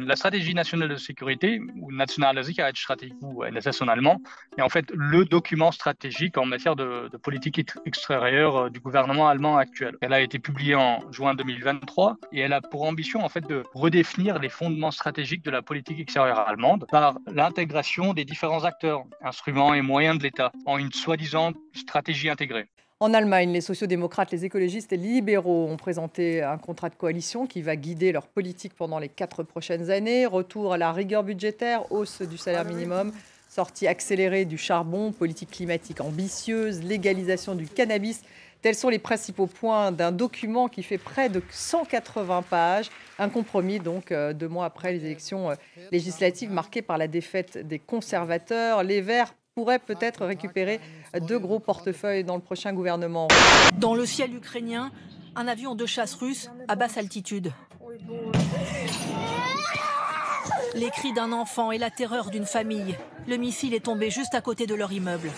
La stratégie nationale de sécurité, ou Nationale Sicherheitsstrategie, ou NSS en allemand, est en fait le document stratégique en matière de politique extérieure du gouvernement allemand actuel. Elle a été publiée en juin 2023 et elle a pour ambition en fait de redéfinir les fondements stratégiques de la politique extérieure allemande par l'intégration des différents acteurs, instruments et moyens de l'État en une soi-disant stratégie intégrée. En Allemagne, les sociodémocrates, les écologistes et les libéraux ont présenté un contrat de coalition qui va guider leur politique pendant les 4 prochaines années. Retour à la rigueur budgétaire, hausse du salaire minimum, sortie accélérée du charbon, politique climatique ambitieuse, légalisation du cannabis. Tels sont les principaux points d'un document qui fait près de 180 pages. Un compromis, donc, 2 mois après les élections législatives marquées par la défaite des conservateurs. Les Verts pourraient peut-être récupérer 2 gros portefeuilles dans le prochain gouvernement. Dans le ciel ukrainien, un avion de chasse russe à basse altitude. Les cris d'un enfant et la terreur d'une famille. Le missile est tombé juste à côté de leur immeuble.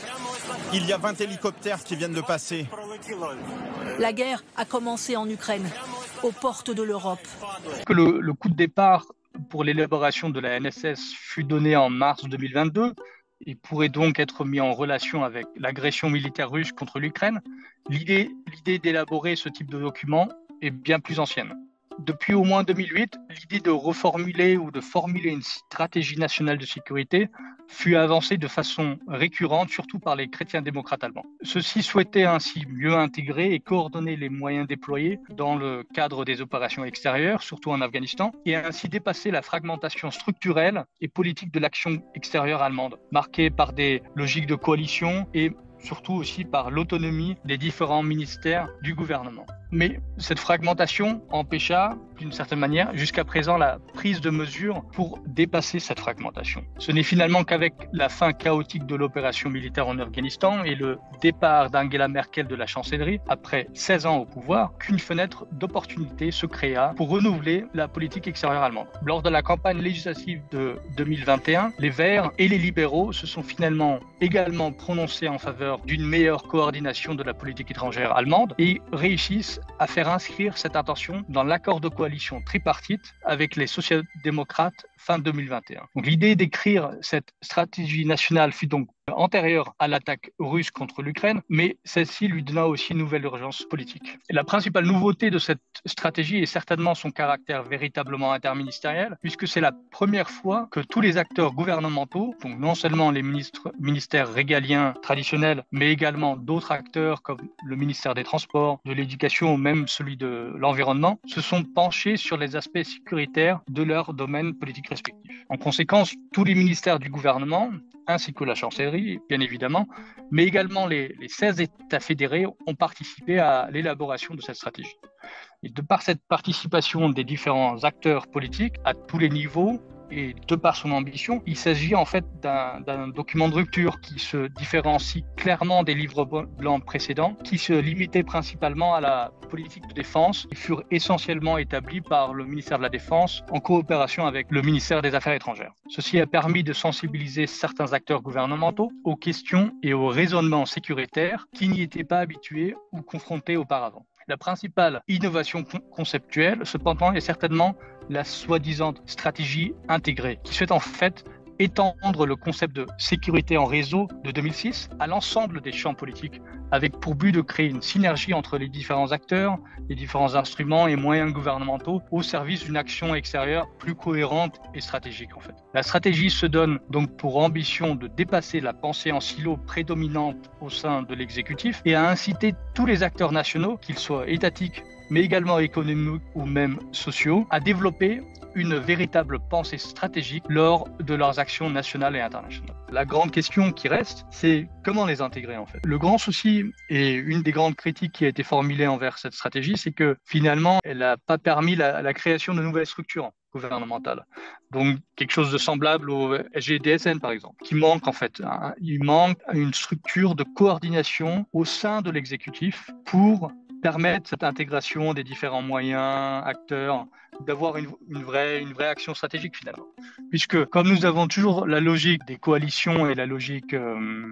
Il y a 20 hélicoptères qui viennent de passer. La guerre a commencé en Ukraine, aux portes de l'Europe. Le coup de départ pour l'élaboration de la NSS fut donné en mars 2022. Il pourrait donc être mis en relation avec l'agression militaire russe contre l'Ukraine. L'idée d'élaborer ce type de document est bien plus ancienne. Depuis au moins 2008, l'idée de reformuler ou de formuler une stratégie nationale de sécurité fut avancée de façon récurrente, surtout par les chrétiens démocrates allemands. Ceux-ci souhaitaient ainsi mieux intégrer et coordonner les moyens déployés dans le cadre des opérations extérieures, surtout en Afghanistan, et ainsi dépasser la fragmentation structurelle et politique de l'action extérieure allemande, marquée par des logiques de coalition et surtout aussi par l'autonomie des différents ministères du gouvernement. Mais cette fragmentation empêcha, d'une certaine manière, jusqu'à présent la prise de mesures pour dépasser cette fragmentation. Ce n'est finalement qu'avec la fin chaotique de l'opération militaire en Afghanistan et le départ d'Angela Merkel de la chancellerie, après 16 ans au pouvoir, qu'une fenêtre d'opportunité se créa pour renouveler la politique extérieure allemande. Lors de la campagne législative de 2021, les Verts et les libéraux se sont finalement également prononcés en faveur d'une meilleure coordination de la politique étrangère allemande et réussissent à faire inscrire cette intention dans l'accord de coalition tripartite avec les social-démocrates fin 2021. Donc, l'idée d'écrire cette stratégie nationale fut donc antérieure à l'attaque russe contre l'Ukraine, mais celle-ci lui donna aussi une nouvelle urgence politique. Et la principale nouveauté de cette stratégie est certainement son caractère véritablement interministériel, puisque c'est la première fois que tous les acteurs gouvernementaux, donc non seulement les ministères régaliens traditionnels, mais également d'autres acteurs comme le ministère des Transports, de l'Éducation ou même celui de l'Environnement, se sont penchés sur les aspects sécuritaires de leur domaine politique respectif. En conséquence, tous les ministères du gouvernement, ainsi que la chancellerie, bien évidemment, mais également les 16 États fédérés ont participé à l'élaboration de cette stratégie. Et de par cette participation des différents acteurs politiques à tous les niveaux, et de par son ambition, il s'agit en fait d'un document de rupture qui se différencie clairement des livres blancs précédents, qui se limitaient principalement à la politique de défense et furent essentiellement établis par le ministère de la Défense en coopération avec le ministère des Affaires étrangères. Ceci a permis de sensibiliser certains acteurs gouvernementaux aux questions et aux raisonnements sécuritaires qui n'y étaient pas habitués ou confrontés auparavant. La principale innovation conceptuelle, cependant, est certainement la soi-disant stratégie intégrée, qui souhaite en fait étendre le concept de sécurité en réseau de 2006 à l'ensemble des champs politiques, avec pour but de créer une synergie entre les différents acteurs, les différents instruments et moyens gouvernementaux au service d'une action extérieure plus cohérente et stratégique en fait. La stratégie se donne donc pour ambition de dépasser la pensée en silo prédominante au sein de l'exécutif et à inciter tous les acteurs nationaux, qu'ils soient étatiques, mais également économiques ou même sociaux, à développer une véritable pensée stratégique lors de leurs actions nationales et internationales. La grande question qui reste, c'est comment les intégrer en fait. Le grand souci et une des grandes critiques qui a été formulée envers cette stratégie, c'est que finalement, elle n'a pas permis la création de nouvelles structures gouvernementales. Donc quelque chose de semblable au SGDSN par exemple, qui manque en fait. Il manque une structure de coordination au sein de l'exécutif pour permettre cette intégration des différents moyens, acteurs, d'avoir une vraie action stratégique finalement. Puisque comme nous avons toujours la logique des coalitions et la logique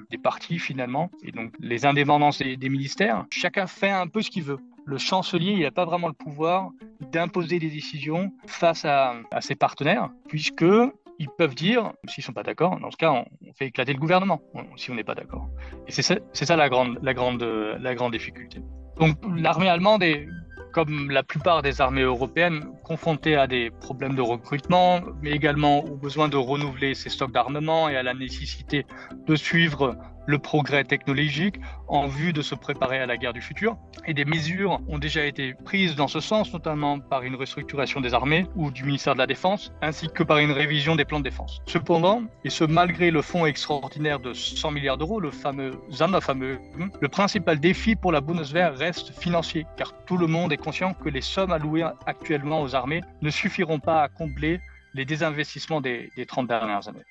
des partis finalement, et donc les indépendances des ministères, chacun fait un peu ce qu'il veut. le chancelier, il n'a pas vraiment le pouvoir d'imposer des décisions face à ses partenaires, puisqu'ils peuvent dire, s'ils ne sont pas d'accord, dans ce cas, on fait éclater le gouvernement, si on n'est pas d'accord. Et c'est ça la grande difficulté. Donc l'armée allemande est, comme la plupart des armées européennes, confrontée à des problèmes de recrutement, mais également au besoin de renouveler ses stocks d'armement et à la nécessité de suivre le progrès technologique en vue de se préparer à la guerre du futur. Et des mesures ont déjà été prises dans ce sens, notamment par une restructuration des armées ou du ministère de la Défense, ainsi que par une révision des plans de défense. Cependant, et ce malgré le fonds extraordinaire de 100 milliards d'euros, le principal défi pour la Bundeswehr reste financier, car tout le monde est conscient que les sommes allouées actuellement aux armées ne suffiront pas à combler les désinvestissements des 30 dernières années.